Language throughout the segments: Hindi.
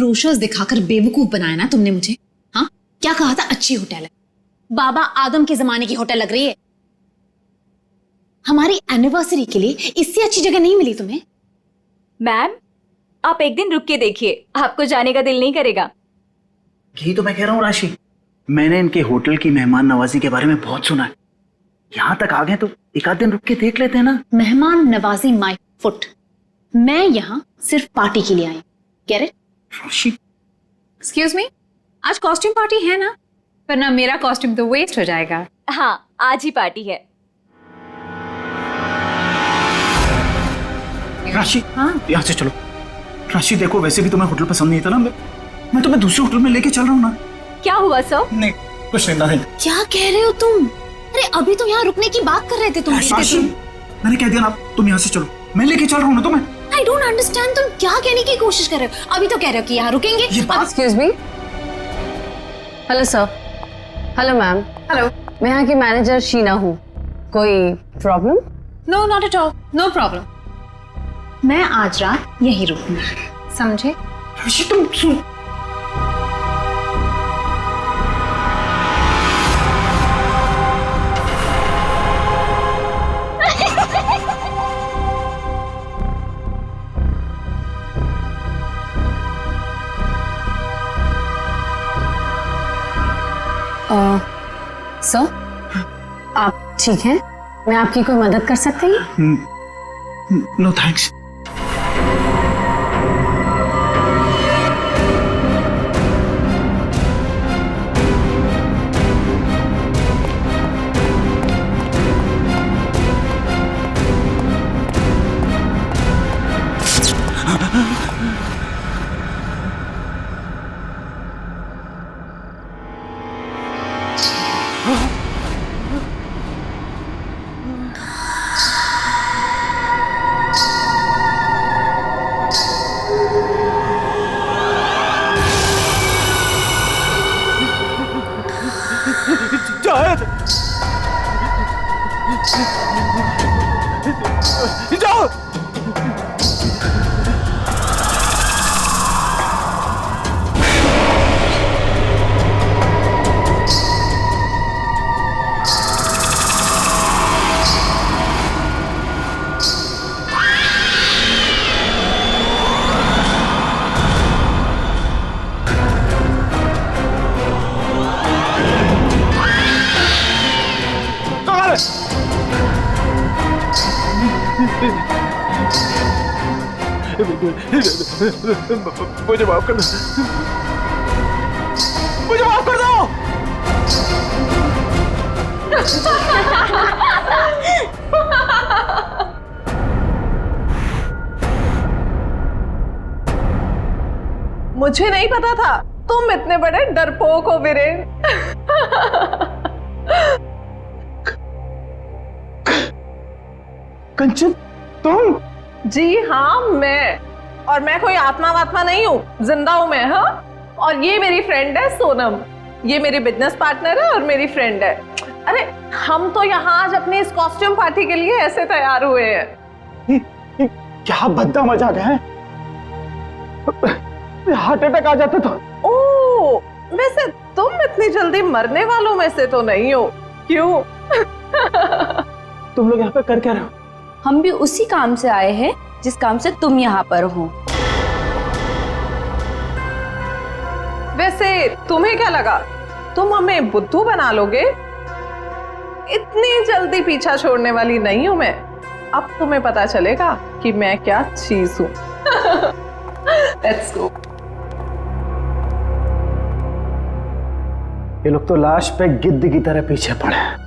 ब्रोशर्स दिखाकर बेवकूफ बनाया ना तुमने मुझे। हाँ, क्या कहा था? अच्छी होटल है, बाबा आदम के जमाने की होटल लग रही है। हमारी एनिवर्सरी के लिए इससे अच्छी जगह नहीं मिली तुम्हें? मैम, आप एक दिन रुक के देखिए, आपको जाने का दिल नहीं करेगा। यही तो मैं कह रहा हूँ राशि, मैंने इनके होटल की मेहमान नवाजी के बारे में बहुत सुना है। यहाँ तक आ गए तो एक आध दिन रुक के देख लेते हैं ना। मेहमान नवाजी माय फुट। मैं यहाँ सिर्फ पार्टी के लिए आई। Get it? Rashi, excuse me, आज कॉस्ट्यूम पार्टी है ना? वरना मेरा कॉस्ट्यूम तो वेस्ट हो जाएगा। हाँ, आज ही पार्टी है। राशि, हाँ? यहाँ से चलो। राशि देखो, वैसे भी तुम्हें होटल पसंद नहीं था ना, मैं तुम्हें दूसरे होटल में लेके चल रहा हूँ ना। क्या हुआ सर? नहीं, कुछ नहीं। क्या कह रहे हो तुम? अरे अभी तो यहाँ रुकने की बात कर रहे थे तुम। राशि, मैंने कह दिया ना, तुम यहाँ से चलो, मैं लेके चल रहा हूँ ना तुम्हें। आई डोंट अंडरस्टैंड, तुम क्या कहने की कोशिश कर रहे हो? अभी तो कह रहे हो कि यहाँ रुकेंगे। Excuse me. Hello sir. Hello ma'am. Hello. मैं यहाँ की मैनेजर शीना हूँ। कोई problem? No, not at all, no problem. मैं आज रात यहीं रुकूंगी, समझे? राशि तुम सुन। सर, आप ठीक हैं? मैं आपकी कोई मदद कर सकती हूँ? No thanks. जाओ। मुझे माफ कर दो, मुझे माफ कर दो। मुझे नहीं पता था तुम इतने बड़े डरपोक हो वीरेन। कंचन, तुम? जी हाँ, और मैं कोई आत्मा वात्मा नहीं हूँ, जिंदा हूँ मैं। हाँ, और ये मेरी फ्रेंड है सोनम, ये मेरी बिजनेस पार्टनर है और मेरी फ्रेंड है। अरे हम तो यहाँ आज अपनी इस कॉस्ट्यूम पार्टी के लिए ऐसे तैयार हुए हैं। क्या भद्दा मजाक है, हार्ट अटैक आ जाता था। ओ, वैसे तुम इतनी जल्दी मरने वालों में से तो नहीं हो, क्यों? तुम लोग यहाँ पे कर क्या रहे हो? हम भी उसी काम से आए हैं जिस काम से तुम यहाँ पर हो। वैसे तुम्हें क्या लगा तुम हमें बुद्धू बना लोगे? इतनी जल्दी पीछा छोड़ने वाली नहीं हूं मैं। अब तुम्हें पता चलेगा कि मैं क्या चीज हूं। Let's go. ये लोग तो लाश पे गिद्ध की तरह पीछे पड़े हैं।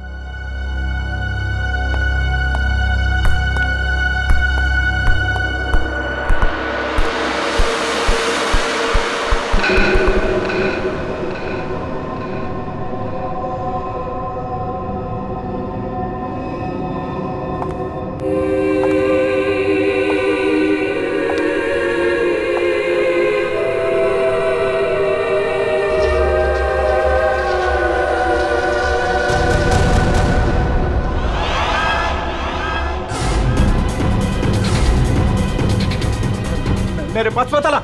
मेरे पास पता ला,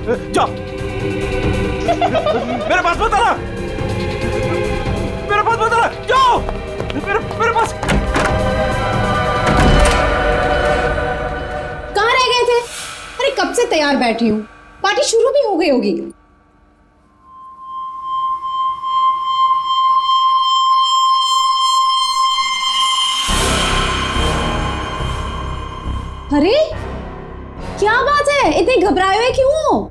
जा, मेरे पास मत आना, मेरे पास मत आना, जाओ, मेरे पास। कहाँ रह गए थे? अरे कब से तैयार बैठी हूँ, पार्टी शुरू भी हो गई होगी। अरे क्या बात है, इतने घबराए हुए क्यों?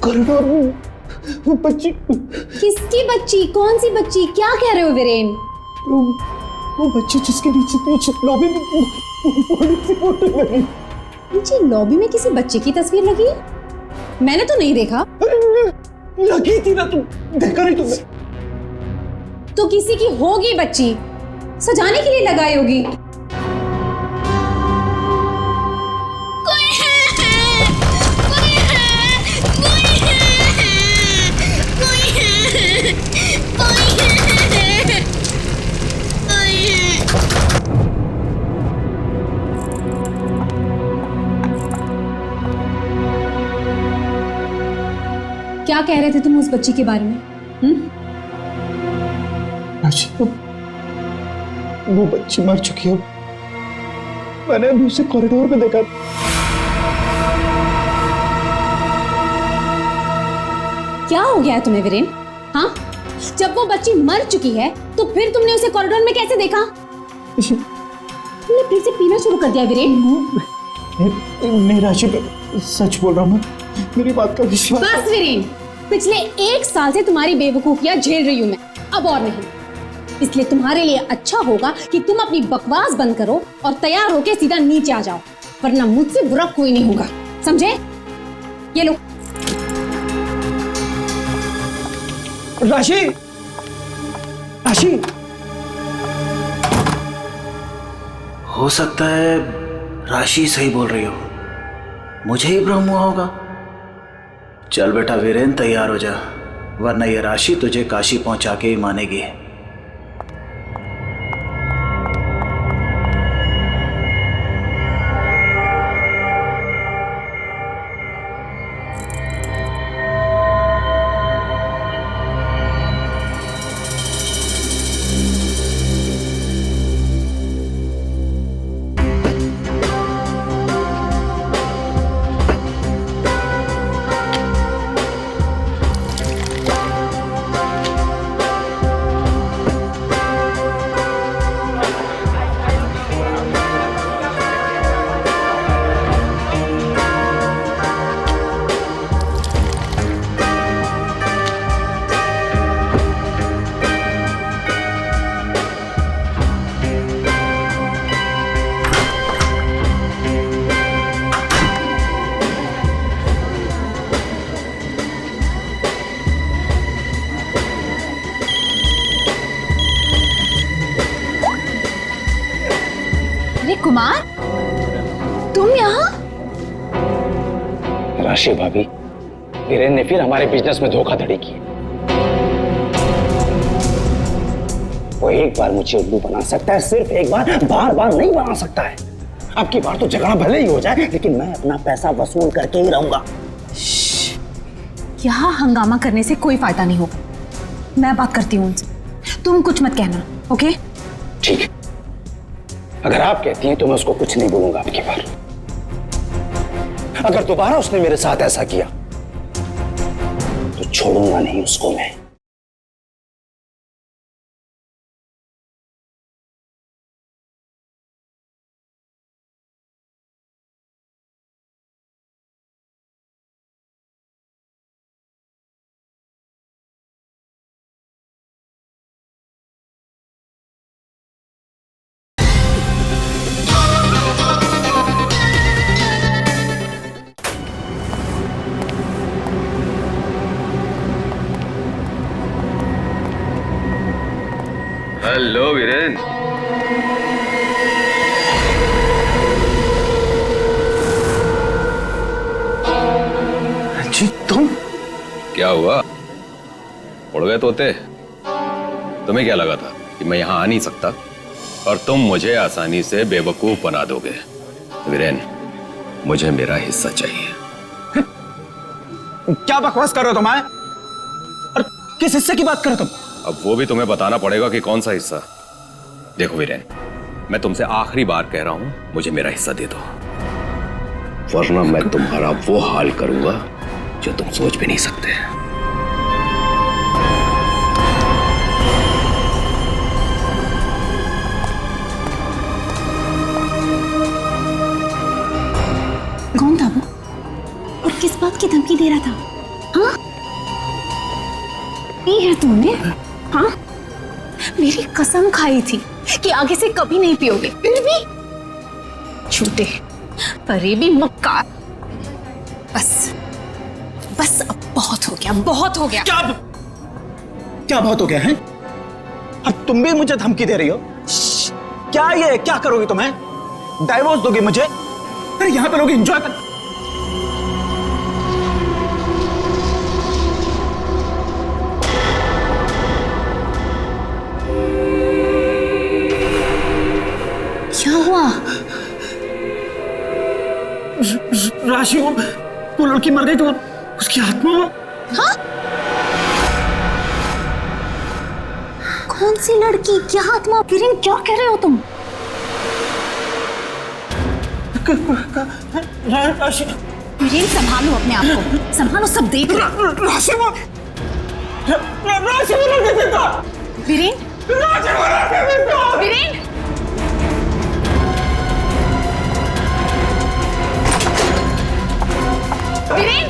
कॉरिडोर में वो बच्ची, किसकी बच्ची? कौन सी बच्ची? क्या कह रहे हो वीरेन? वो बच्ची जिसके नीचे लॉबी में बड़ी सी फोटो लगी। नीचे लॉबी में किसी बच्चे की तस्वीर लगी है? मैंने तो नहीं देखा। लगी थी ना, तुम देखा नहीं तुमने? तो किसी की होगी बच्ची, सजाने के लिए लगाई होगी। क्या कह रहे थे तुम उस बच्ची के बारे में? वो बच्ची मर चुकी है, मैंने अभी उसे कॉरिडोर में देखा। क्या हो गया है तुम्हें वीरेन? हाँ, जब वो बच्ची मर चुकी है तो फिर तुमने उसे कॉरिडोर में कैसे देखा? तुमने फिर से पीना शुरू कर दिया वीरेन? नहीं राशि, सच बोल रहा हूँ, मेरी बात का विश्वास। बस वीरेन, पिछले 1 साल से तुम्हारी बेवकूफियां झेल रही हूं मैं, अब और नहीं। इसलिए तुम्हारे लिए अच्छा होगा कि तुम अपनी बकवास बंद करो और तैयार होके सीधा नीचे आ जाओ, वरना मुझसे बुरा कोई नहीं होगा, समझे? ये लो। राशि, राशि, हो सकता है राशि सही बोल रही हो, मुझे ही भ्रम हुआ होगा। चल बेटा वीरेन, तैयार हो जा, वरना ये राशि तुझे काशी पहुंचा के ही मानेगी। कुमार, तुम यहाँ? राशि भाभी, वीरेन ने फिर हमारे बिजनेस में धोखाधड़ी की। वो एक बार मुझे उल्लू बना सकता है, सिर्फ एक बार, बार बार नहीं बना सकता है। अब की बार तो झगड़ा भले ही हो जाए, लेकिन मैं अपना पैसा वसूल करके ही रहूंगा। यहाँ हंगामा करने से कोई फायदा नहीं होगा, मैं बात करती हूँ उनसे, तुम कुछ मत कहना, ओके? ठीक है, अगर आप कहती हैं तो मैं उसको कुछ नहीं बोलूंगा आपकी बार। अगर दोबारा उसने मेरे साथ ऐसा किया तो छोड़ूंगा नहीं उसको मैं। हेलो वीरेन। जी तुम? क्या हुआ, उड़ गए तोते? तुम्हें क्या लगा था कि मैं यहाँ आ नहीं सकता और तुम मुझे आसानी से बेवकूफ बना दोगे? वीरेन, मुझे मेरा हिस्सा चाहिए। क्या बकवास कर रहे हो तुम? और किस हिस्से की बात कर रहे हो तुम? अब वो भी तुम्हें बताना पड़ेगा कि कौन सा हिस्सा। देखो वीरेन, मैं तुमसे आखिरी बार कह रहा हूं, मुझे मेरा हिस्सा दे दो, वरना मैं तुम्हारा वो हाल करूंगा जो तुम सोच भी नहीं सकते। कौन था वो और किस बात की धमकी दे रहा था? हाँ, ये है तुमने? हाँ, मेरी कसम खाई थी कि आगे से कभी नहीं पियोगे, फिर भी झूठे, फरेबी, मक्कार। बस बस अब बहुत हो गया, बहुत हो गया। क्या बहुत हो गया है? अब तुम भी मुझे धमकी दे रही हो? क्या ये क्या करोगी तुम्हें? डाइवोर्स दोगी मुझे? अरे यहाँ पे लोग एंजॉय कर। क्या हुआ? राशि, वो लड़की मर गई तो उसकी आत्मा। हाँ? कौन सी लड़की? क्या आत्मा? वीरेन, क्या कह रहे हो तुम? राशि, वीरेन, संभालो अपने आप को, संभालो, सब देख रहे हैं। राशि वो लड़की देता। वीरेन, राशि वो लड़की देता। वीरेन, वीरेन,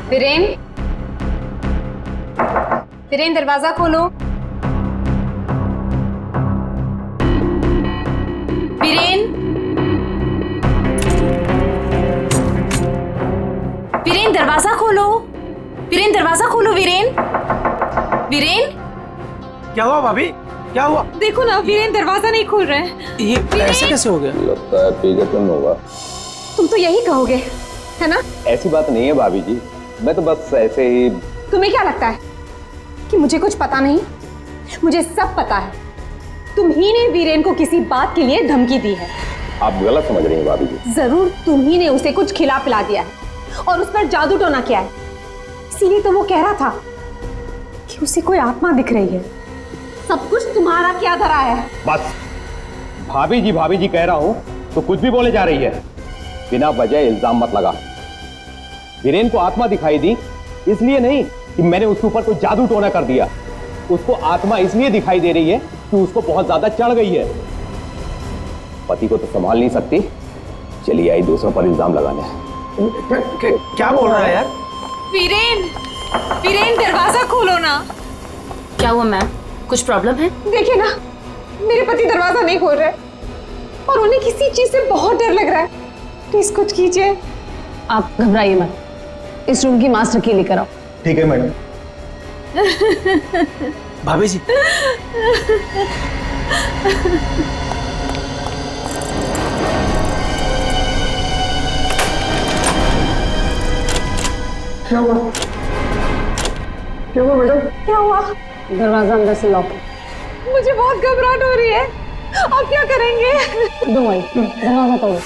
वीरेन, वीरेन, दरवाजा खोलो। वीरेन, वीरेन, दरवाजा खोलो। वीरेन, दरवाजा खोलो। वीरेन, वीरेन, क्या हुआ भाभी? क्या हुआ? देखो ना, वीरेन दरवाजा नहीं खोल रहे हैं। ये ऐसे कैसे हो गया? लगता है पी के तुम होगा। तुम तो यही कहोगे, है ना? ऐसी बात नहीं है भाभी जी, मैं तो बस ऐसे ही। तुम्हें क्या लगता है कि मुझे कुछ पता नहीं? मुझे सब पता है। तुम ही ने वीरेन को किसी बात के लिए धमकी दी है। आप गलत समझ रही हैं भाभी जी। जरूर तुम ही ने उसे कुछ खिला पिला दिया है और उस पर जादू टोना किया है। इसीलिए तो वो कह रहा था कि उसे कोई आत्मा दिख रही है। सब कुछ तुम्हारा क्या धरा है? बस भाभी जी कह रहा हूं तो कुछ भी बोले जा रही है। बिना वजह इल्जाम मत लगा। वीरेन को आत्मा दिखाई दी इसलिए नहीं कि मैंने उसके ऊपर कोई जादू टोना कर दिया। उसको आत्मा इसलिए दिखाई दे रही है कि उसको बहुत ज्यादा चढ़ गई है। पति को तो संभाल नहीं सकती, चलिए आई दूसरों पर इल्जाम लगाने। क्या बोल रहा है यार? वीरेन, वीरेन, दरवाजा खोलो ना। क्या हुआ मैम, कुछ प्रॉब्लम है? देखिए ना, मेरे पति दरवाजा नहीं खोल रहे और उन्हें किसी चीज से बहुत डर लग रहा है। प्लीज कुछ कीजिए। आप घबराइए मत, इस रूम की मास्टर की लेकर आओ। ठीक है मैडम। भाभी जी, क्या हुआ? क्या हुआ मैडम? क्या हुआ? दरवाजा अंदर से लॉक है। मुझे बहुत घबराहट हो रही है। अब क्या करेंगे? डोंट वरी, दरवाजा तोड़ो।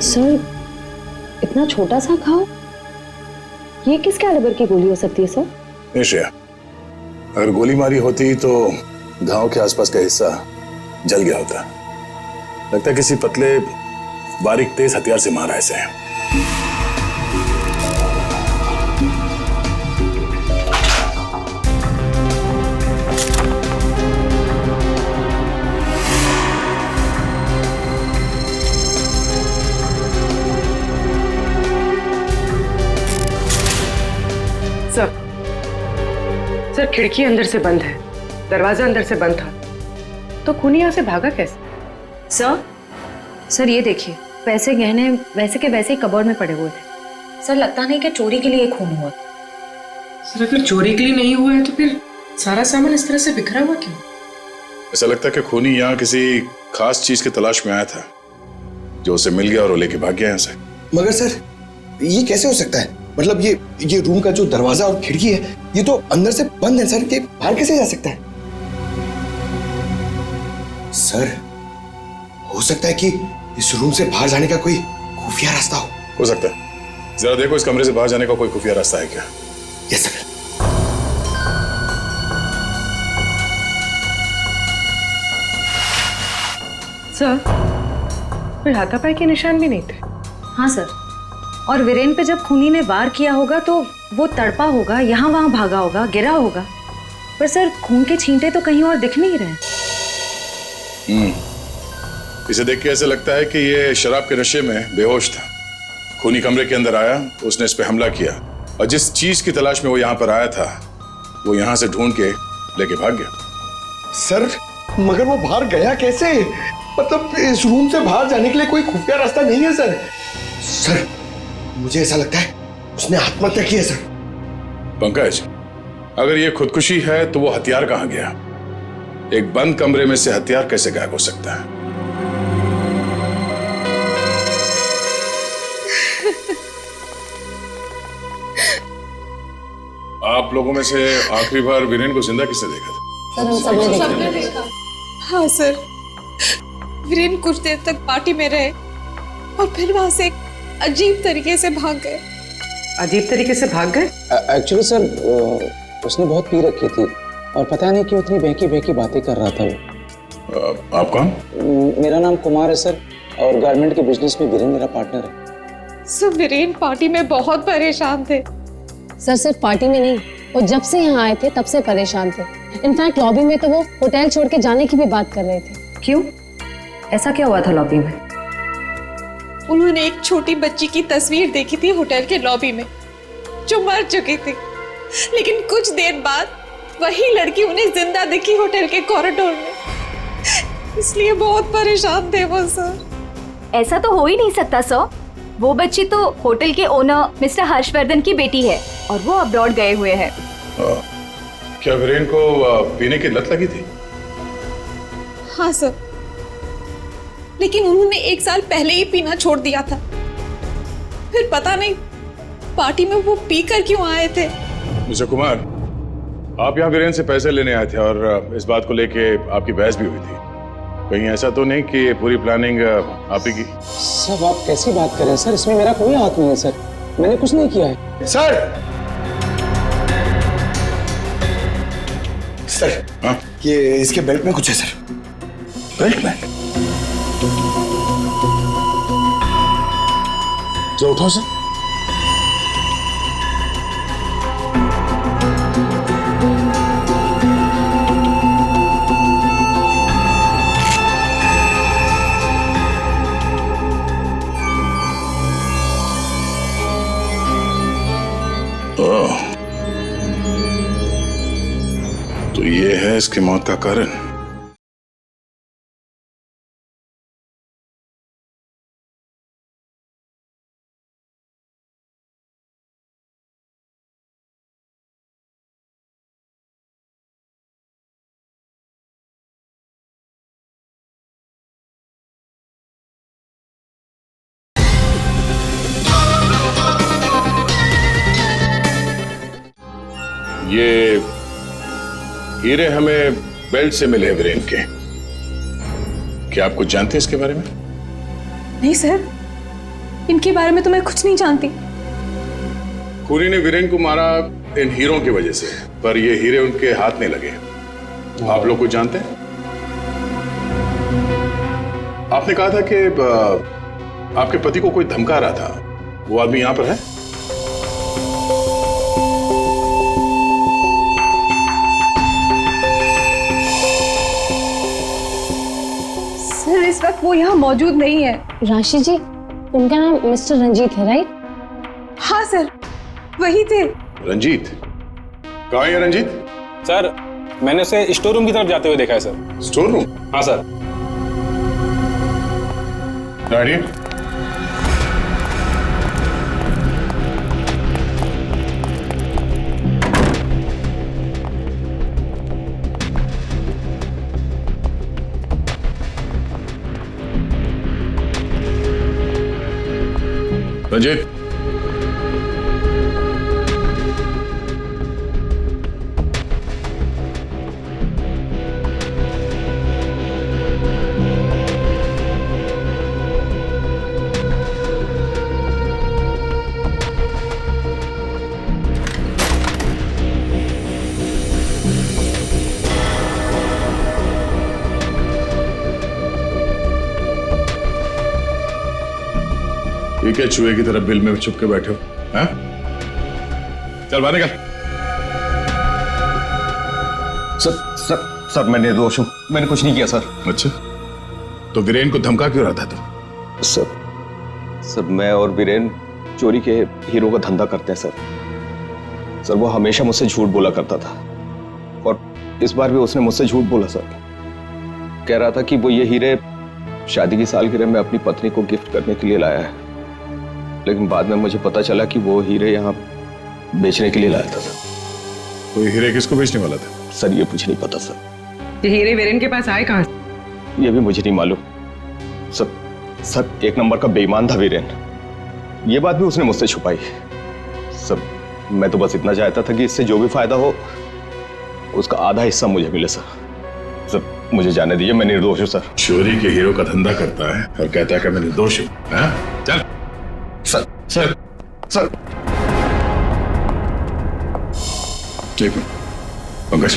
सर, इतना छोटा सा घाव, ये किस कैलिबर की गोली हो सकती है सर? निश्चय, अगर गोली मारी होती तो घाव के आसपास का हिस्सा जल गया होता। लगता है किसी पतले बारीक तेज हथियार से मारा ऐसे। सर, सर खिड़की अंदर से बंद है, दरवाजा अंदर से बंद था, तो खूनी यहाँ से भागा कैसे? सर ये देखिए, पैसे गहने वैसे के वैसे ही कबर्ड में पड़े हुए थे। सर लगता नहीं कि चोरी के लिए खून हुआ। सर अगर चोरी के लिए नहीं हुआ है तो फिर सारा सामान इस तरह से बिखरा हुआ क्यों? ऐसा लगता है कि खूनी यहाँ किसी खास चीज की तलाश में आया था, जो उसे मिल गया और वो लेके भाग गया यहाँ से। मगर सर ये कैसे हो सकता है? मतलब ये रूम का जो दरवाजा और खिड़की है ये तो अंदर से बंद है सर, ये बाहर कैसे जा सकता है? सर हो सकता है कि इस रूम से बाहर जाने का कोई खुफिया रास्ता हो सकता है। जरा देखो इस कमरे से बाहर जाने का कोई खुफिया रास्ता है क्या? Yes sir. सर कोई हाथापाई के निशान भी नहीं थे। हाँ सर, और वीरेन पे जब खूनी ने वार किया होगा तो वो तड़पा होगा, यहाँ वहां भागा होगा, गिरा होगा, पर सर खून के छींटे तो कहीं और दिख नहीं रहे। इसे देख के ऐसा लगता है कि ये शराब के नशे में बेहोश था। खूनी कमरे के अंदर आया, उसने इस पे हमला किया और जिस चीज की तलाश में वो यहाँ पर आया था वो यहाँ से ढूंढ के लेके भाग गया। सर मगर वो बाहर गया कैसे? मतलब इस रूम से बाहर जाने के लिए कोई खुफिया रास्ता नहीं है सर। सर मुझे ऐसा लगता है उसने आत्महत्या की है सर। पंकज, अगर ये खुदकुशी है तो वो हथियार कहाँ गया? एक बंद कमरे में से हथियार कैसे गायब हो सकता है? आप लोगों में से आखिरी बार वीरेन को जिंदा किसने देखा था? सर हम सबने देखा। हाँ सर, वीरेन कुछ देर तक पार्टी में रहे और फिर वहां से एक अजीब तरीके से भाग गए। अजीब तरीके से भाग गए? एक्चुअली सर उसने बहुत पी रखी थी और पता नहीं क्यों इतनी बहकी बहकी बातें कर रहा था वो। आप कौन? मेरा नाम कुमार है सर, और गारमेंट के बिजनेस में वीरेन मेरा पार्टनर है। सर वीरेन पार्टी में बहुत परेशान थे। सर सिर्फ पार्टी में नहीं, वो जब से यहाँ आए थे तब से परेशान थे। इनफैक्ट लॉबी में तो वो होटल छोड़ के जाने की भी बात कर रहे थे। क्यों, ऐसा क्या हुआ था लॉबी में? उन्होंने एक छोटी बच्ची की तस्वीर देखी थी होटल के लॉबी में जो मर चुकी थी, लेकिन कुछ देर बाद वही लड़की उन्हें जिंदा दिखी होटल के कॉरिडोर में। इसलिए बहुत परेशान थे वो सर। ऐसा तो हो ही नहीं सकता सर, वो बच्ची तो होटल के ओनर मिस्टर हर्षवर्धन की बेटी है और वो अब्रॉड गए हुए हैं। क्या वीरेन को पीने की लत लगी थी? हाँ सर, लेकिन उन्होंने 1 साल पहले ही पीना छोड़ दिया था। फिर पता नहीं पार्टी में वो पीकर क्यों आए थे। मिस्टर कुमार, आप यहाँ वीरेन से पैसे लेने आए थे और इस बात को लेके आपकी बहस भी हुई थी। कहीं ऐसा तो नहीं कि पूरी प्लानिंग आप ही की? सब आप कैसी बात कर रहे हैं सर, इसमें मेरा कोई हाथ नहीं है सर, मैंने कुछ नहीं किया है। सर सर हाँ? ये इसके बेल्ट में कुछ है सर। बेल्ट में? जो उठाओ सर। तो ये है इसकी मौत का कारण। ये हीरे हमें बेल्ट से मिले वीरेन के। क्या आप कुछ जानते हैं इसके बारे में? नहीं सर, इनके बारे में तो मैं कुछ नहीं जानती। खूनी ने वीरेन को मारा इन हीरों की वजह से, पर ये हीरे उनके हाथ नहीं लगे। आप लोग कुछ जानते हैं? आपने कहा था कि आपके पति को कोई धमका रहा था, वो आदमी यहां पर है? सर इस वक्त वो यहाँ मौजूद नहीं है। राशि जी, उनका नाम मिस्टर रंजीत है, राइट? हाँ सर, वही थे। रंजीत? कहाँ है रंजीत? सर मैंने उसे स्टोर रूम की तरफ जाते हुए देखा है सर। Store room? हाँ सर। डैडी, रंजीत, ये क्या चूहे की तरफ बिल में छुप के बैठे हो? हैं? चल बाहर निकल। सर मैं निर्दोष हूँ, मैंने कुछ नहीं किया सर। अच्छा, तो वीरेन को धमका क्यों रहा था तू? सर मैं और वीरेन चोरी के हीरो का धंधा करते हैं सर। वो हमेशा मुझसे झूठ बोला करता था और इस बार भी उसने मुझसे झूठ बोला सर। कह रहा था कि वो ये हीरे शादी की सालगिरह में अपनी पत्नी को गिफ्ट करने के लिए लाया है, लेकिन बाद में मुझे पता चला कि वो हीरे यहाँ बेचने के लिए लाया था सर। तो ये हीरे किसको बेचने वाला था? सर ये मुझे नहीं पता सर। ये हीरे वीरेन के पास आए कहाँ से? ये भी मुझे नहीं मालूम सर। एक नंबर का बेईमान था वीरेन, ये बात भी उसने मुझसे छुपाई। सर मैं तो बस इतना चाहता था कि इससे जो भी फायदा हो उसका आधा हिस्सा मुझे मिले सर। मुझे जाने दीजिए, मैं निर्दोष हूँ सर। चोरी के हीरो का धंधा करता है और कहता है कि मैं निर्दोष हूँ। चल सर। ठीक है पंकज,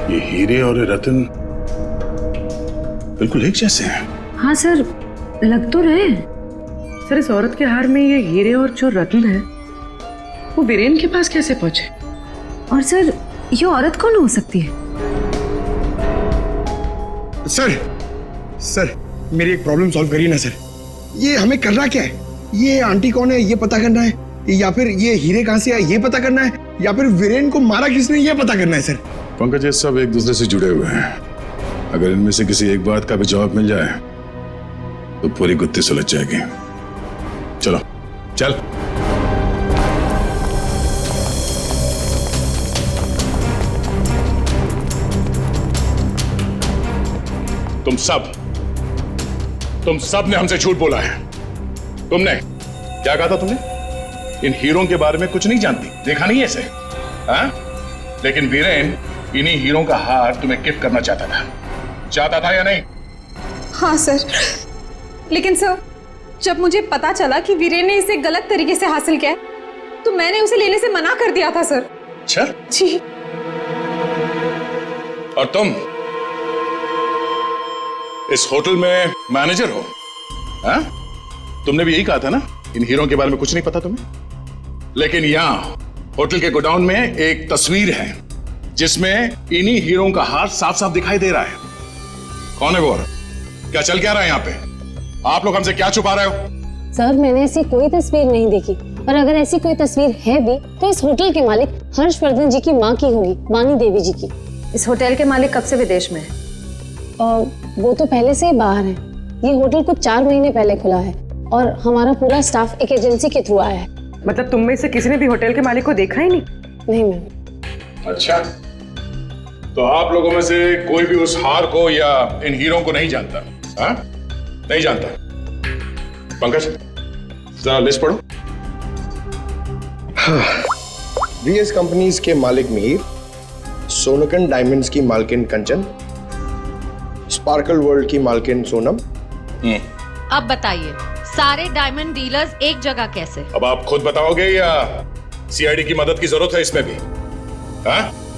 ये हीरे और ये रतन बिल्कुल एक जैसे हैं। हाँ सर, लग तो रहे। सर इस औरत के हार में ये हीरे और जो रत्न है वो वीरेन के पास कैसे पहुंचे? और सर ये औरत कौन हो सकती है? सर मेरी एक प्रॉब्लम सॉल्व करिए ना सर। ये हमें करना क्या है? ये आंटी कौन है ये पता करना है, या फिर ये हीरे कहाँ से आए ये पता करना है, या फिर वीरेन को मारा किसने ये पता करना है सर। पंकज, ये सब एक दूसरे से जुड़े हुए हैं। अगर इनमें से किसी एक बात का भी जवाब मिल जाए तो पूरी गुत्थी सुलझ जाएगी। चलो चल। तुम सब ने हमसे झूठ बोला है। तुमने क्या कहा था? तुमने इन हीरों के बारे में कुछ नहीं जानती, देखा नहीं ऐसे? लेकिन वीरेन इन्हीं हीरों का हार तुम्हें गिफ्ट करना चाहता था या नहीं? हाँ सर, लेकिन सर जब मुझे पता चला कि वीरेन ने इसे गलत तरीके से हासिल किया है तो मैंने उसे लेने से मना कर दिया था सर। अच्छा जी। और तुम इस होटल में मैनेजर हो? तुमने भी यही कहा था ना इन हीरों के बारे में कुछ नहीं पता तुम्हें? लेकिन यहां होटल के गोडाउन में एक तस्वीर है जिसमें इन्हीं हीरों का हार साफ साफ दिखाई दे रहा है। कौन है वो औरत? क्या चल क्या रहा है यहाँ पे? आप लोग हमसे क्या छुपा रहे हो? सर मैंने ऐसी कोई तस्वीर नहीं देखी, और अगर ऐसी कोई तस्वीर है भी तो इस होटल के मालिक हर्षवर्धन जी की माँ की होगी, वानी देवी जी की। इस होटल के मालिक कब से विदेश में है? वो तो पहले से ही बाहर है। ये होटल कुछ 4 महीने पहले खुला है और हमारा पूरा स्टाफ एक एजेंसी के थ्रू आया है। मतलब तुम में से किसी ने भी होटल के मालिक को देखा ही नहीं? नहीं मैम। अच्छा, तो आप लोगों में से कोई भी उस हार को या इन हीरों को नहीं जानता? नहीं जानता? पंकज जरा लिस्ट पढ़ो। वीएस कंपनीज के मालिक मीर, सोनकन डायमंड्स की मालकिन कंचन, स्पार्कल वर्ल्ड की मालकिन सोनम। अब बताइए सारे डायमंड डीलर्स एक जगह कैसे? अब आप खुद बताओगे या सीआईडी की मदद की जरूरत है इसमें भी?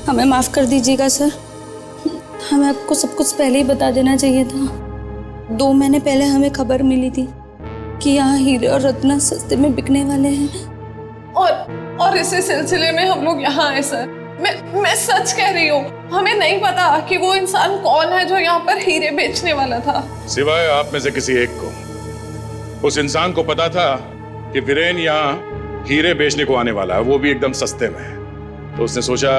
हमें माफ कर दीजिएगा सर, हमें आपको सब कुछ पहले ही बता देना चाहिए था। 2 महीने पहले हमें खबर मिली थी कि यहाँ हीरे और रत्न सस्ते में बिकने वाले हैं, और और इसी सिलसिले में हम लोग यहाँ आए सर। मैं सच कह रही हूँ, हमें नहीं पता कि वो इंसान कौन है जो यहाँ पर हीरे बेचने वाला था। सिवाय आप में से किसी एक को, उस इंसान को पता था कि वीरेन यहाँ हीरे बेचने को आने वाला है, वो भी एकदम सस्ते में। तो उसने सोचा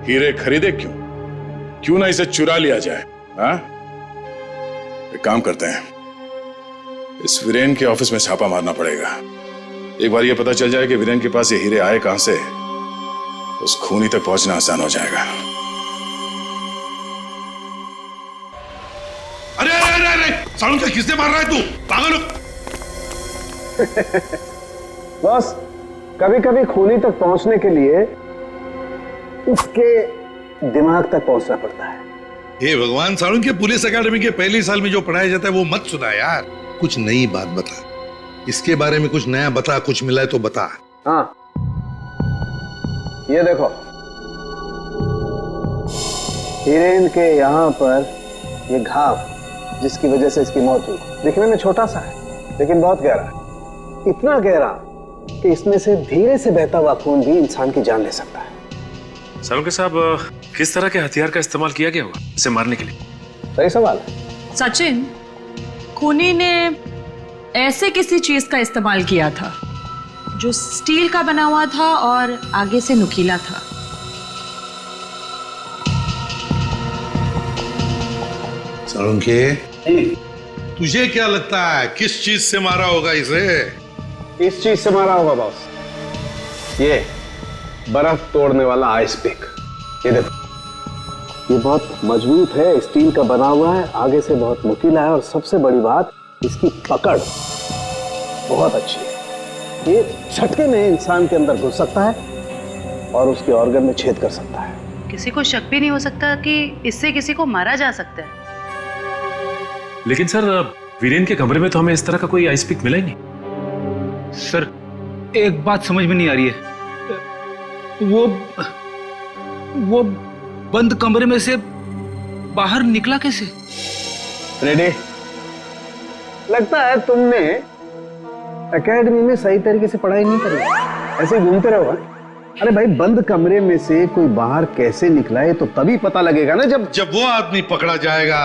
हीरे खरीदे क्यों ना इसे चुरा लिया जाए। हाँ, एक काम करते हैं, इस वीरेन के ऑफिस में छापा मारना पड़ेगा। एक बार ये पता चल जाए कि वीरेन के पास ये हीरे आए कहां से, उस खूनी तक पहुंचना आसान हो जाएगा। अरे अरे अरे सालू का किसने मार रहा है तू, पागल हो? बॉस, कभी कभी खूनी तक पहुंचने के लिए उसके दिमाग तक पहुंचना पड़ता है। हे भगवान, सालू के पुलिस अकेडमी के पहले साल में जो पढ़ाया जाता है वो मत सुना यार। कुछ नई बात बता, इसके बारे में कुछ नया बता, कुछ मिला है तो बता। हाँ, ये देखो, हीरेन के यहाँ पर ये घाव जिसकी वजह से इसकी मौत हुई, दिखने में छोटा सा है लेकिन बहुत गहरा है। इतना गहरा कि इसमें से धीरे से बहता हुआ खून भी इंसान की जान ले सकता है। सालुंके साहब, किस तरह के हथियार का इस्तेमाल किया गया होगा इसे मारने के लिए? सही सवाल है। सचिन, खूनी ने ऐसे किसी चीज का इस्तेमाल किया था जो स्टील का बना हुआ था और आगे से नुकीला था। सालुंके, तुझे क्या लगता है किस चीज से मारा होगा इसे? इस चीज से मारा होगा बॉस, ये बर्फ तोड़ने वाला आइस पिक। ये देखो, ये बहुत मजबूत है, स्टील का बना हुआ है, आगे से बहुत नुकीला है और सबसे बड़ी बात इसकी पकड़ बहुत अच्छी है। ये झटके में इंसान के अंदर घुस सकता है और उसके ऑर्गन में छेद कर सकता है। किसी को शक भी नहीं हो सकता कि इससे किसी को मारा जा सकता है। लेकिन सर, वीरेन के कमरे में तो हमें इस तरह का कोई आइस पिक मिला ही नहीं। सर, एक बात समझ में नहीं आ रही है, वो बंद कमरे में से बाहर निकला कैसे? रेडी? लगता है तुमने एकेडमी में सही तरीके से पढ़ाई नहीं करी, ऐसे ही घूमते रहो। अरे भाई, बंद कमरे में से कोई बाहर कैसे निकला है तो तभी पता लगेगा ना जब वो आदमी पकड़ा जाएगा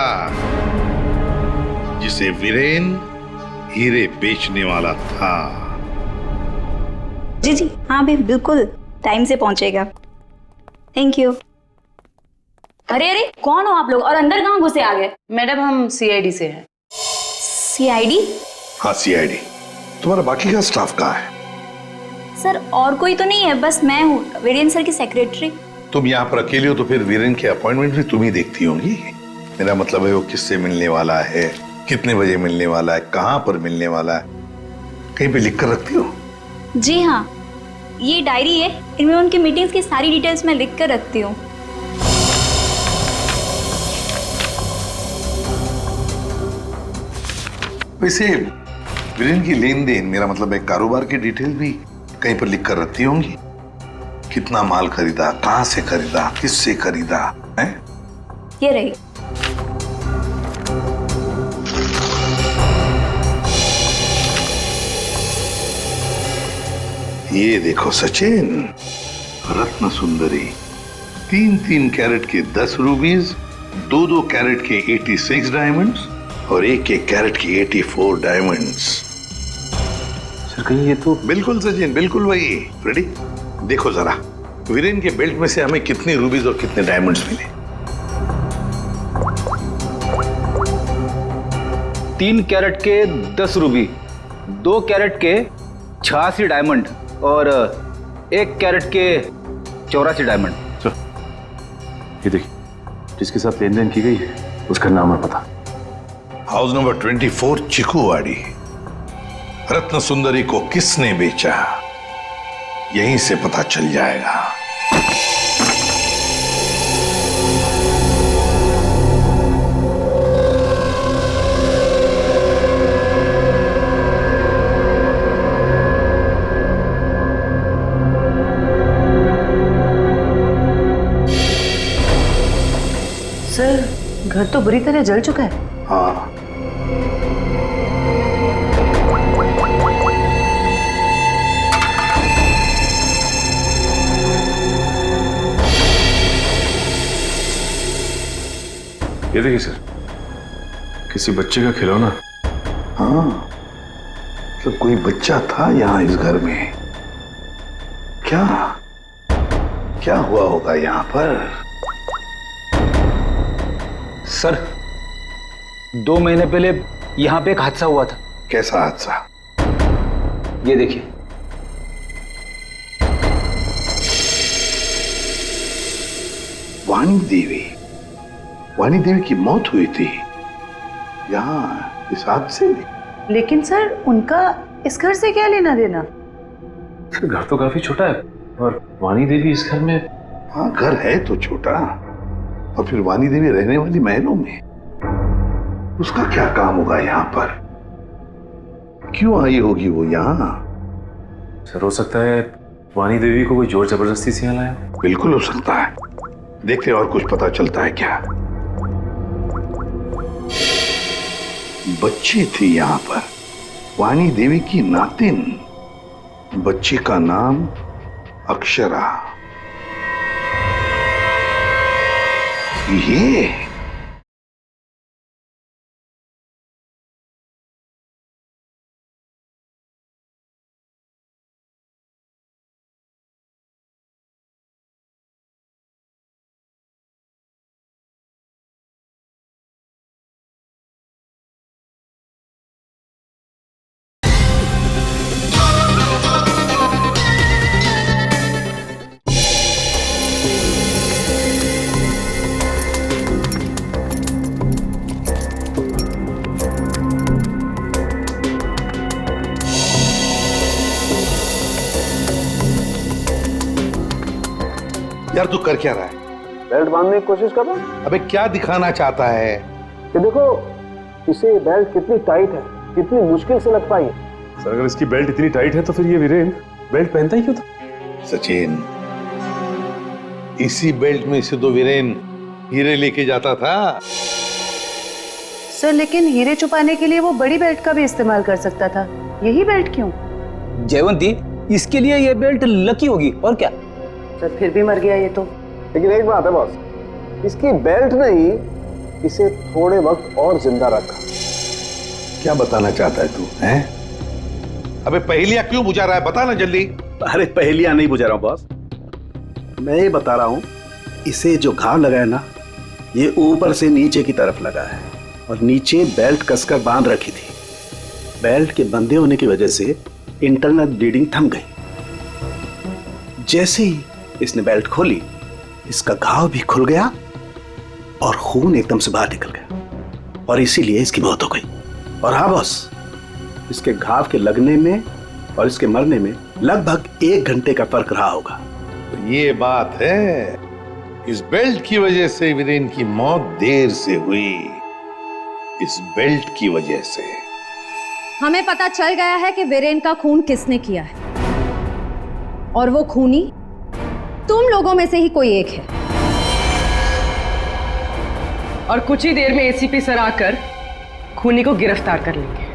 जिसे वीरेन हीरे बेचने वाला था। जी जी हाँ भाई, बिल्कुल टाइम से पहुंचेगा। Thank you. अरे अरे, कौन हो आप लोग और अंदर कहाँ घुसे आ गए? मैडम, हम सीआईडी से हैं। सीआईडी? हाँ, सीआईडी। तुम्हारा बाकी का स्टाफ कहाँ है? सर, और कोई तो नहीं है, बस मैं हूँ, वीरेन सर की सेक्रेटरी। तुम यहाँ पर अकेले हो तो फिर वीरेन के अपॉइंटमेंट भी तुम ही देखती होंगी। मेरा मतलब है वो किससे मिलने वाला है, कितने बजे मिलने वाला है, कहाँ पर मिलने वाला है, कहीं पे लिख कर रखती हो? जी हाँ, ये डायरी है, इनमें उनकी मीटिंग्स की सारी डिटेल्स मैं लिख कर रखती हूँ। वैसे वीरेन की लेन देन, मेरा मतलब है कारोबार की डिटेल भी कहीं पर लिख कर रखती होंगी। कितना माल खरीदा, कहां से खरीदा, किससे खरीदा है? ये रही। ये देखो सचिन, रत्न सुंदरी, 3-3 कैरेट के 10 रूबीज, 2-2 कैरेट के 86 डायमंड्स और 1-1 कैरेट की 84 डायमंड्स। सर, कहीं ये तो बिल्कुल सचिन, बिल्कुल वही। रेडी? देखो जरा, वीरेन के बेल्ट में से हमें कितने रूबीज और कितने डायमंड्स मिले? 3 कैरेट के 10 रूबी, 2 कैरेट के 86 डायमंड और 1 कैरेट के 84 डायमंड। ये देखिए, जिसके साथ लेन देन की गई है उसका नाम और पता। House number 24, चिकुवाड़ी। रत्न सुंदरी को किसने बेचा, यहीं से पता चल जाएगा। सर, घर तो बुरी तरह जल चुका है। हाँ, ये देखिए सर, किसी बच्चे का खिलौना। हाँ, तो कोई बच्चा था यहाँ इस घर में। क्या क्या हुआ होगा यहाँ पर? सर, 2 महीने पहले यहाँ पे एक हादसा हुआ था। कैसा हादसा? ये देखिए। वाणी देवी की मौत हुई थी यहाँ इस हादसे में। लेकिन सर, उनका इस घर से क्या लेना देना? सर, घर तो काफी छोटा है और वाणी देवी इस घर में। हाँ, घर है तो छोटा, और फिर वाणी देवी रहने वाली महलों में। उसका क्या काम होगा यहाँ पर? क्यों आई होगी वो यहाँ? सर, हो सकता है वाणी देवी को कोई जोर जबरदस्ती से यहाँ लाया। बिल्कुल हो सकता है। देखते और कुछ पता चलता है क्या। बच्ची थी यहाँ पर, वाणी देवी की नातिन। बच्ची का नाम अक्षरा। ये यार, तू कर क्या रहा है? बेल्ट बांधने की कोशिश कर रहा हूं। अबे क्या दिखाना चाहता है? कि देखो इसे बेल्ट कितनी टाइट है, कितनी मुश्किल से लग पाई है। सर, अगर इसकी बेल्ट इतनी टाइट है तो फिर ये वीरेन बेल्ट पहनता ही क्यों था? सचिन, इसी बेल्ट में से तो वीरेन हीरे लेके जाता था। सर, लेकिन हीरे छुपाने के लिए वो बड़ी बेल्ट का भी इस्तेमाल कर सकता था। यही बेल्ट क्यों? जयवंती, इसके लिए ये बेल्ट लकी होगी और क्या। सर, फिर भी मर गया ये तो। लेकिन एक बात है बॉस, इसकी बेल्ट ने ही इसे थोड़े वक्त और जिंदा रखा। क्या बताना चाहता है तू? हैं? अबे पहेलियां क्यों बुझा रहा है? बता ना जल्दी। अरे पहेलियां नहीं बुझा रहा हूं बॉस, मैं ये बता रहा हूं, इसे जो घाव लगा है ना, ये ऊपर से नीचे की तरफ लगा है और नीचे बेल्ट कसकर बांध रखी थी। बेल्ट के बंधे होने की वजह से इंटरनल ब्लीडिंग थम गई। जैसे ही इसने बेल्ट खोली, इसका घाव भी खुल गया और खून एकदम से बाहर निकल गया और इसीलिए इसकी मौत हो गई। और हाँ बॉस, इसके घाव के लगने में और इसके मरने में लगभग 1 घंटे का फर्क रहा होगा। तो ये बात है, इस बेल्ट की वजह से वीरेन की मौत देर से हुई। इस बेल्ट की वजह से। हमें पता चल गया है कि वीरेन का खून किसने किया है, और वो खूनी तुम लोगों में से ही कोई एक है। और कुछ ही देर में एसीपी सर आकर खूनी को गिरफ्तार कर लेंगे।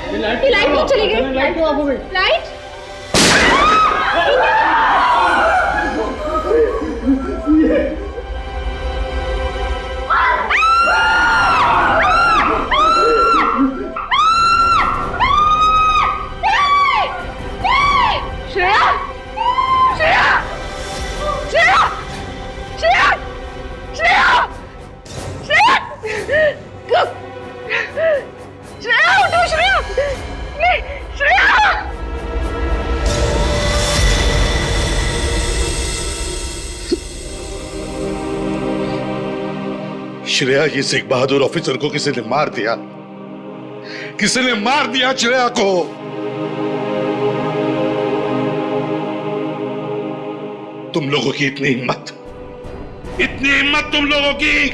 ये लाइट नहीं चली गई। लाइट ऑफ हो गई। लाइट श्रेया, ये सिख बहादुर ऑफिसर को किसी ने मार दिया। किसी ने मार दिया श्रेया को। तुम लोगों की इतनी हिम्मत तुम लोगों की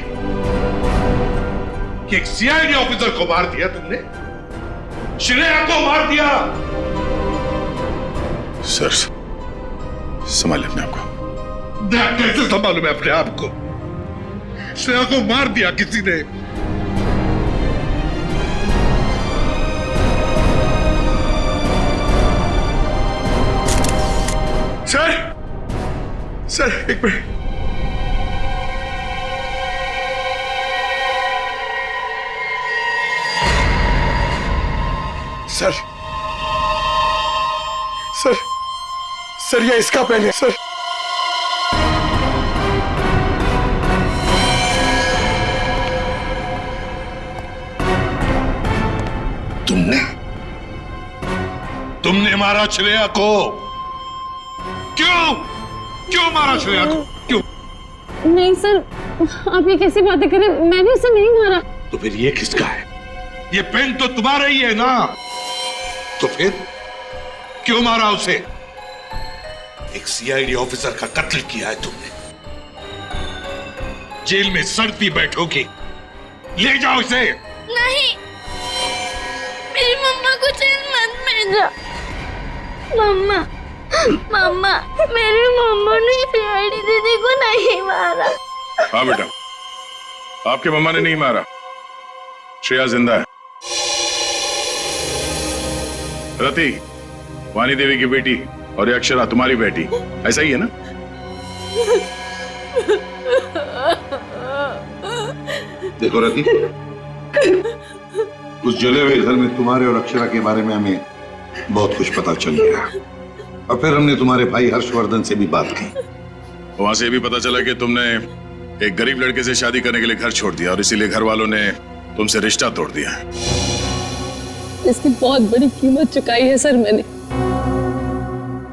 कि एक सीआईडी ऑफिसर को मार दिया तुमने, श्रेया को मार दिया। सर, संभालिए अपने आप को। कैसे संभालूं मैं अपने आप को? श्रेया को मार दिया किसी ने। सर, एक मिनट। सर सर सर ये इसका पेन है सर। तुमने मारा श्रेया को। क्यों क्यों मारा श्रेया को? क्यों? नहीं सर, आप ये कैसी बातें करें, मैंने उसे नहीं मारा। तो फिर ये किसका है? ये पेन तो तुम्हारा ही है ना, तो फिर क्यों मारा उसे? एक सीआईडी ऑफिसर का कत्ल किया है तुमने, जेल में सड़ती बैठोगी। ले जाओ इसे। नहीं, मेरी मम्मा को जेल मत भेजा। मम्मा मम्मा, मेरी मम्मा ने सीआईडी दीदी को नहीं मारा। हाँ बेटा, आपके मम्मा ने नहीं मारा, श्रेया जिंदा है। रति वानी देवी की बेटी और ये अक्षरा तुम्हारी बेटी, ऐसा ही है ना? देखो रति, उस जले हुए घर में तुम्हारे और अक्षरा के बारे में हमें बहुत कुछ पता चल गया, और फिर हमने तुम्हारे भाई हर्षवर्धन से भी बात की। वहां से भी पता चला कि तुमने एक गरीब लड़के से शादी करने के लिए घर छोड़ दिया और इसीलिए घर वालों ने तुमसे रिश्ता तोड़ दिया। इसकी बहुत बड़ी कीमत चुकाई है सर मैंने।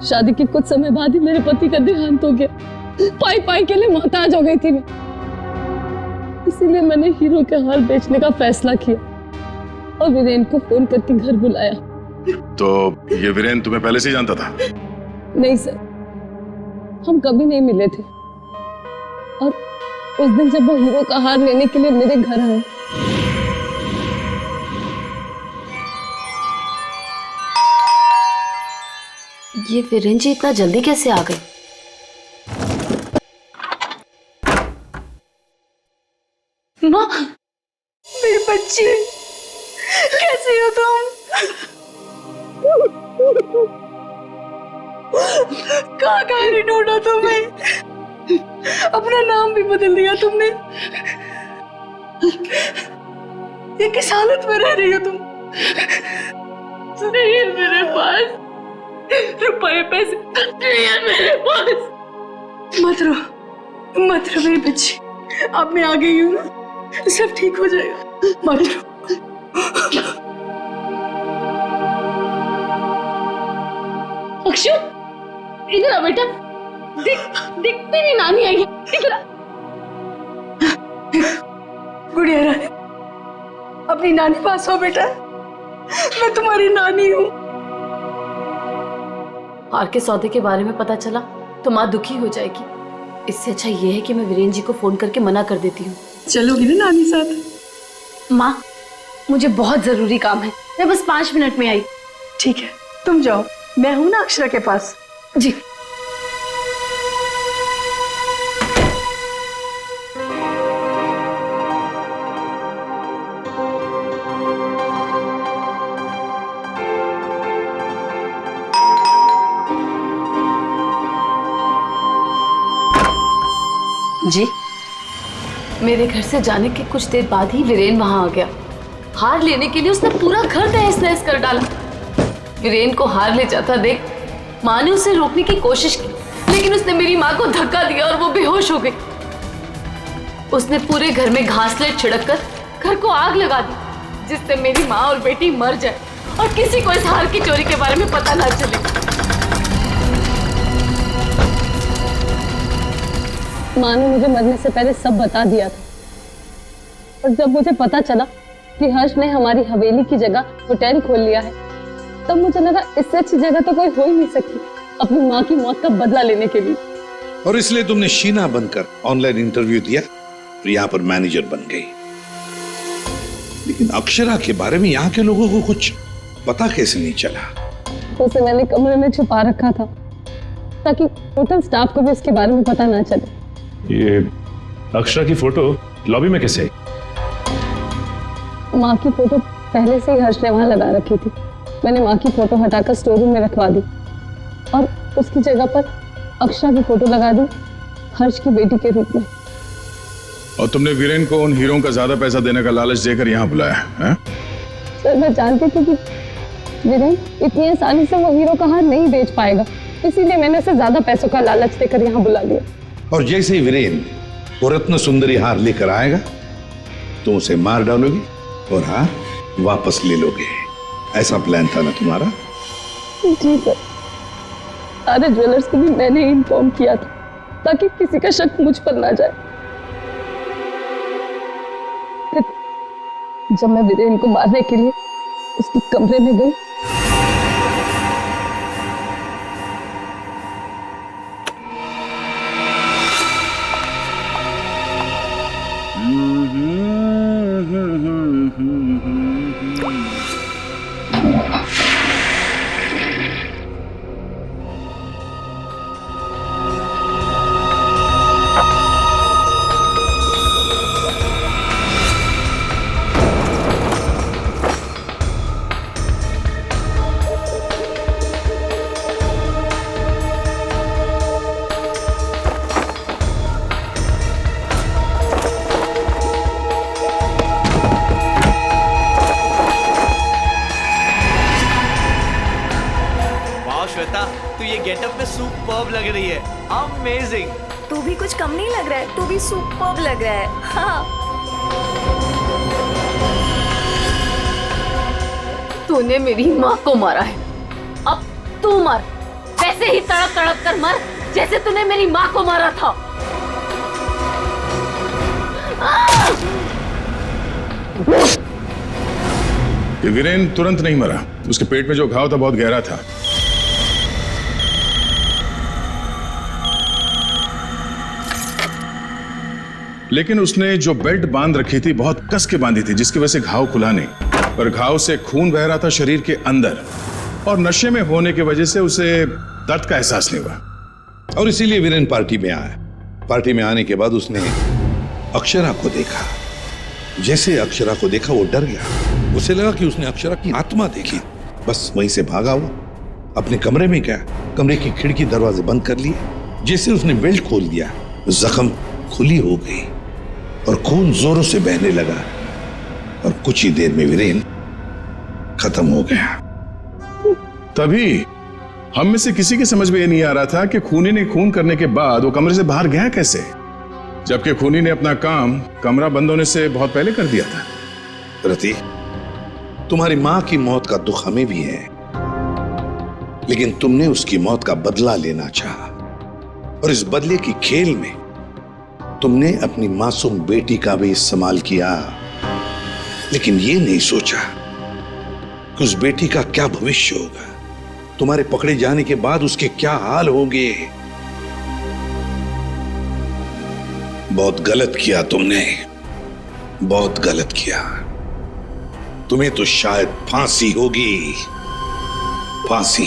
शादी के कुछ समय बाद ही मेरे पति का देहांत हो गया। पाई पाई के लिए मोहताज हो गई थी मैं, इसीलिए मैंने हीरो के हार बेचने का फैसला किया और वीरेन को फोन करके घर बुलाया। तो ये वीरेन तुम्हें पहले से ही जानता था? नहीं सर, हम कभी नहीं मिले थे, और उस दिन जब वो हीरो का हार लेने के लिए मेरे घर आए, ये वीरेन जी इतना जल्दी कैसे आ गए? माँ, मेरी बच्ची, कैसी हो तुम? कहाँ कहाँ नहीं ढूंढा तुम्हें? अपना नाम भी बदल दिया तुमने। ये किस हालत में रह रही हो तुम? नहीं है मेरे पास रुपए पैसे, नहीं है मेरे पास। मत रो मेरी बच्ची, अब मैं आ गई हूँ ना, सब ठीक हो जाएगा, मत रो। अक्षु, इधर आ बेटा, देख तेरी नानी आई है, इधर आ। गुड़िया रानी, अपनी नानी पास हो बेटा, मैं तुम्हारी नानी हूँ। हार के सौदे के बारे में पता चला तो माँ दुखी हो जाएगी। इससे अच्छा ये है कि मैं वीरेन जी को फोन करके मना कर देती हूँ। चलोगी ना नानी साथ? माँ, मुझे बहुत जरूरी काम है, मैं बस 5 मिनट में आई। ठीक है, तुम जाओ, मैं हूं ना अक्षरा के पास। जी। जी, मेरे घर से जाने के कुछ देर बाद ही वीरेन वहां आ गया। हार लेने के लिए उसने पूरा घर तहस नहस कर डाला। वीरेन को हार ले जाता देख माँ ने उसे रोकने की कोशिश की, लेकिन उसने मेरी माँ को धक्का दिया और वो बेहोश हो गई। उसने पूरे घर में घासलेट छिड़क कर घर को आग लगा दी, जिससे मेरी माँ और बेटी मर जाए और किसी को इस हार की चोरी के बारे में पता ना चले। माँ ने मुझे मरने से पहले सब बता दिया था, और जब मुझे पता चला कि हर्ष ने हमारी हवेली की जगह होटल खोल लिया है, तब मुझे लगा इससे अच्छी जगह तो कोई हो ही नहीं सकती अपनी माँ की मौत का बदला लेने के लिए। और इसलिए तुमने शीना बनकर ऑनलाइन इंटरव्यू दिया और यहाँ पर मैनेजर बन गई। लेकिन अक्षरा के बारे में यहाँ के लोगों को कुछ पता कैसे नहीं चला? उसे मैंने कमरे में छुपा रखा था ताकि होटल स्टाफ को भी उसके बारे में पता ना चले। ये अक्षरा की फोटो लॉबी में कैसे आई? माँ की फोटो पहले से ही हर्ष ने वहां लगा रखी थी। मैंने माँ की फोटो हटाकर स्टोर रूम में रखवा दी और उसकी जगह पर अक्षरा की फोटो लगा दी, हर्ष की बेटी के रूप में। और तुमने वीरेन को उन हीरों का ज्यादा पैसा देने का लालच देकर यहाँ बुलाया है? सर, मैं जानती थी कि वीरेन इतनी आसानी से वो हीरो का हार नहीं बेच पाएगा, इसीलिए मैंने उसे ज्यादा पैसों का लालच देकर यहाँ बुला लिया। और जैसे ही वीरेन वो रत्न सुंदरी हार लेकर आएगा तुम उसे मार डालोगी और हार वापस ले लोगे। ऐसा प्लान था ना तुम्हारा? जी सर, सारे ज्वेलर्स को भी मैंने इन्फॉर्म किया था ताकि किसी का शक मुझ पर ना जाए। फिर जब मैं वीरेन को मारने के लिए उसके कमरे में गई तू ये गेटअप में सुपर्ब लग रही है, अमेजिंग। तू भी कुछ कम नहीं लग रहा है, तू भी सुपर्ब लग रहा है। हाँ। तूने मेरी माँ को मारा है, अब तू मर, वैसे ही तड़प तड़प कर मर जैसे तूने मेरी माँ को मारा था। ये वीरेन तुरंत नहीं मरा, उसके पेट में जो घाव था बहुत गहरा था। लेकिन उसने जो बेल्ट बांध रखी थी बहुत कस के बांधी थी, जिसकी वजह से घाव खुला नहीं, पर घाव से खून बह रहा था शरीर के अंदर, और नशे में होने की वजह से उसे दर्द का एहसास नहीं हुआ। और इसीलिए वीरेन पार्टी में आया। पार्टी में आने के बाद उसने अक्षरा को देखा। जैसे अक्षरा को देखा वो डर गया, उसे लगा कि उसने अक्षरा की आत्मा देखी। बस वहीं से भागा हुआ अपने कमरे में गया, कमरे की खिड़की दरवाजे बंद कर लिए। जैसे उसने बेल्ट खोल दिया, जख्म खुली हो गई और खून जोरों से बहने लगा, और कुछ ही देर में वीरेन खत्म हो गया। तभी हम में से किसी की समझ में ये नहीं आ रहा था कि खूनी ने खून करने के बाद वो कमरे से बाहर गया कैसे, जबकि खूनी ने अपना काम कमरा बंद होने से बहुत पहले कर दिया था। रति, तुम्हारी मां की मौत का दुख हमें भी है, लेकिन तुमने उसकी मौत का बदला लेना चाहा, और इस बदले की खेल में तुमने अपनी मासूम बेटी का भी इस्तेमाल किया, लेकिन ये नहीं सोचा कि उस बेटी का क्या भविष्य होगा, तुम्हारे पकड़े जाने के बाद उसके क्या हाल होंगे। बहुत गलत किया तुमने, बहुत गलत किया। तुम्हें तो शायद फांसी होगी, फांसी।